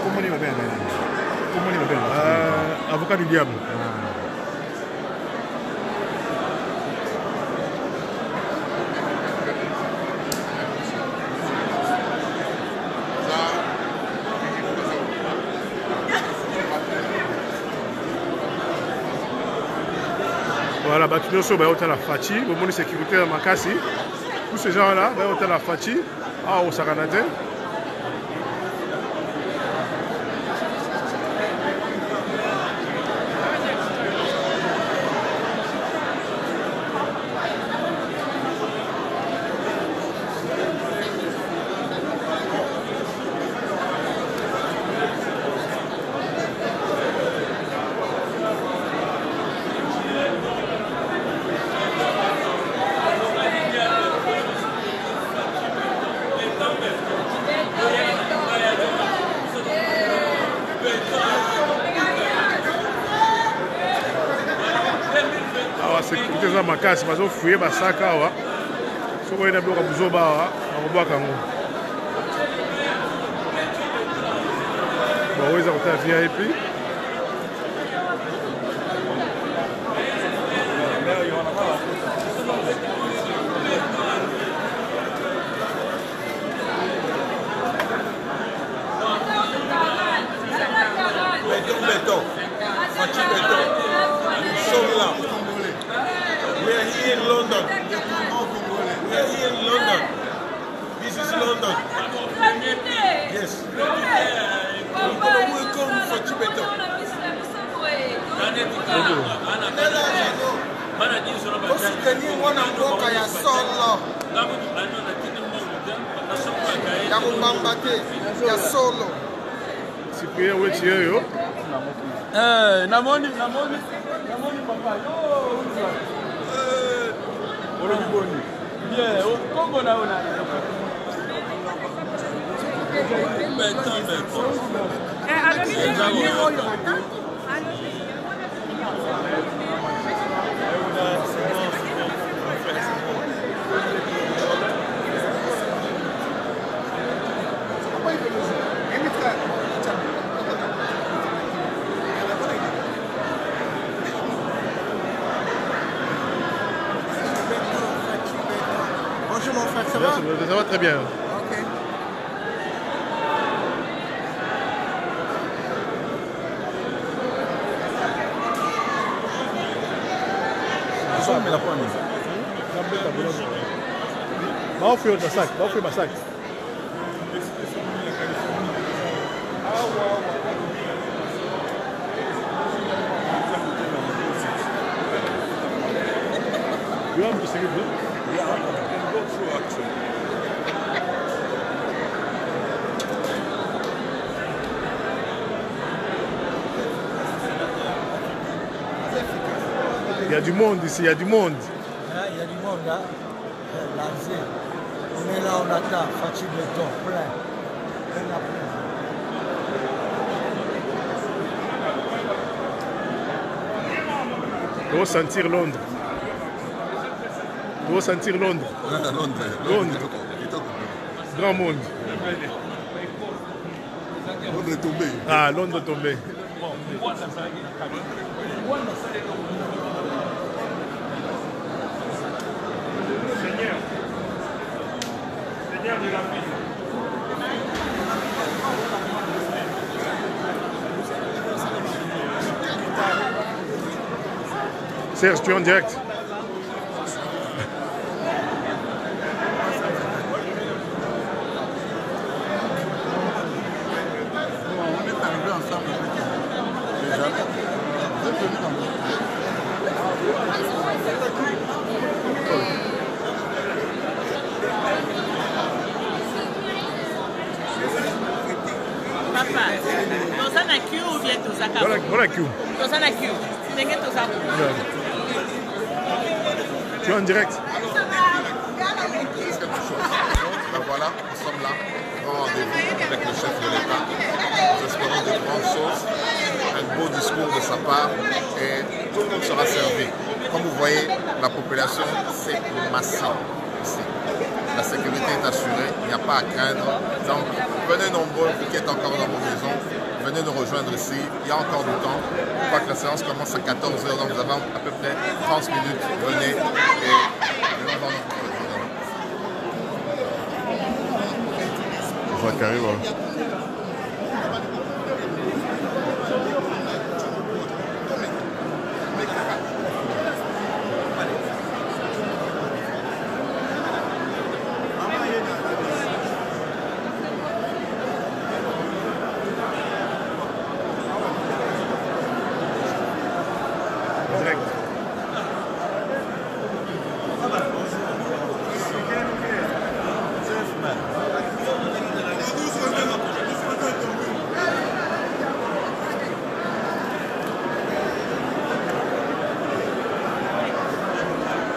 Comment il va bien? Comment il va bien? Avocat du diable. Voilà, bah, tout ça, bah, on a la Fati, au monde de sécurité à Makassi. Tous ces gens-là, bah, on a la Fati, au Saranadin. Sécurité za makasi bazo fouiller ba sac awa soko ina bloka buzoba awa akobwaka ngo baweza kota VIP Beton. Nous sommes là. We are here in London. We are here in London. This is London. Yes. Welcome for Chibeto. Kosukeni wana mboka ya solo. Ya kumbambate ya solo. Cyprien Wetier yo. Namoni papa. Oloboni. Bien, au Congo na ona. Bonjour mon frère, ça va très bien. Ok. Va offrir ta sac, va offrir ma sac. You have to sing it, Yeah, I can go through actually. Il y a du monde ici, il y a du monde. Il y a du monde là. On est là, on attend. Fati Beton, plein. Tu vas sentir Londres. Tu vas sentir Londres. Londres. Grand monde. Londres est tombé. Ah, Londres est tombé. Seigneur de la vie. Serge, tu es en direct. Papa, dans un queue ou bien tout ça? Voilà queue. Dans un queue. Tout ça. Tu es en direct. Ben voilà, nous sommes là, grand rendez-vous avec le chef de l'État. Nous espérons de grandes choses, un beau discours de sa part et tout le monde sera servi. Comme vous voyez, la population s'est massée ici. La sécurité est assurée, il n'y a pas à craindre. Donc, venez nombreux, vous qui êtes encore dans vos maisons, venez nous rejoindre ici. Il y a encore du temps. Je crois que la séance commence à 14h, donc nous avons à peu près 30 minutes. Venez et venons dans notre programme. Ça qui arrive. Hein.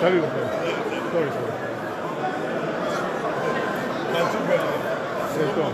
Salut, mon frère. Sorry. C'est toi.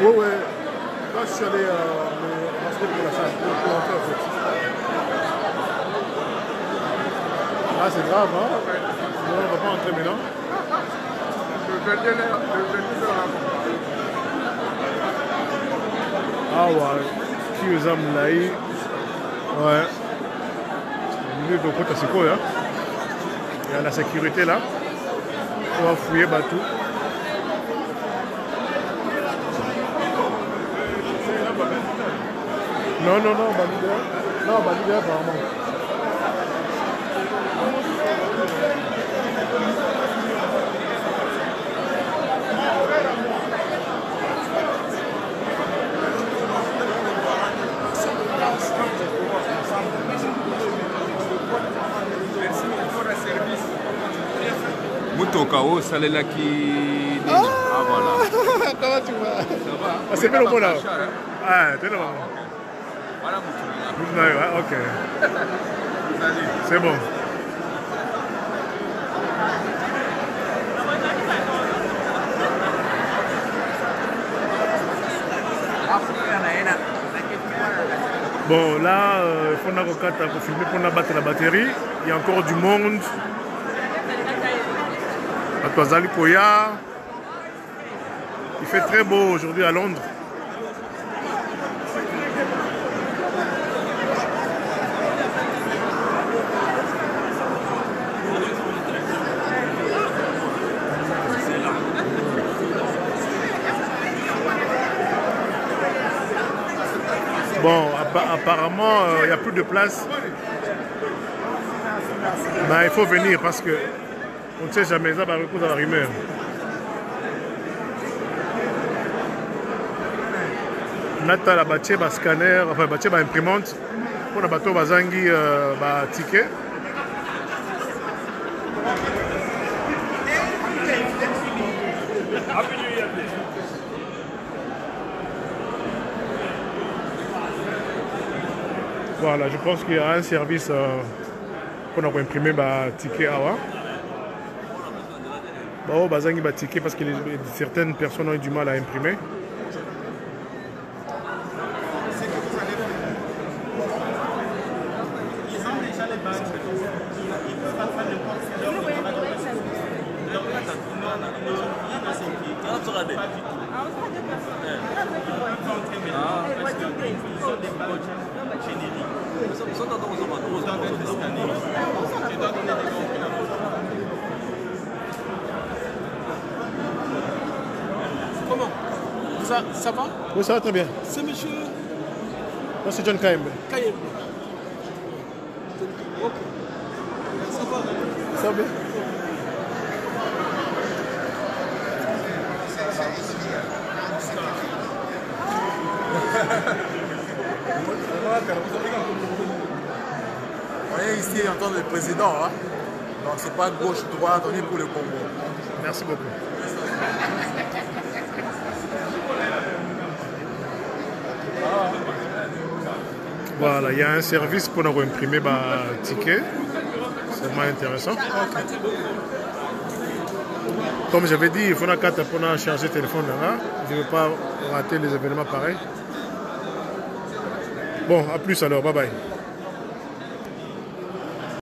Ouais. Là, je suis allé m'inscrire pour la salle, pour entrer en fait. Ah, c'est grave, hein? Non, on va pas entrer maintenant. Ah ouais, qui aux âmes là, ouais. Le milieu de côté, c'est quoi, hein? Il y a la sécurité là. On va fouiller tout. Non, Balidea apparemment. Mutoka o salelaki. Ah voilà. Comment tu vas? Ça va. Ah, c'est bien le bon là. Ah, t'es là. Voilà Mutoka. Ok. C'est bon. Bon, là, il faut filmer pour battre la batterie. Il y a encore du monde. À Toazali Koya. Il fait très beau aujourd'hui à Londres. Bon, apparemment, il n'y a plus de place. Mais il faut venir parce que on ne sait jamais, ça va répondre à la rumeur. Nata la batie ba scanner, enfin batie ba imprimante pour la bateau bazangi ba ticket. Voilà, je pense qu'il y a un service pour imprimer un ticket. Bon, bazangi ba ticket parce que certaines personnes ont eu du mal à imprimer. Comment? Ça va? Oui, ça va très bien. C'est monsieur Moi, c'est John Kaembe. Kayembe. Ok. Ça va? Ça va bien. On est ici en tant que président, hein? Donc c'est pas gauche-droite, on est pour le Congo. Merci beaucoup. Voilà, il y a un service pour nous imprimer un ticket. C'est vraiment intéressant. Comme j'avais dit, il faut une carte pour charger le téléphone là. Je ne veux pas rater les événements pareils. Bon, à plus alors, bye bye.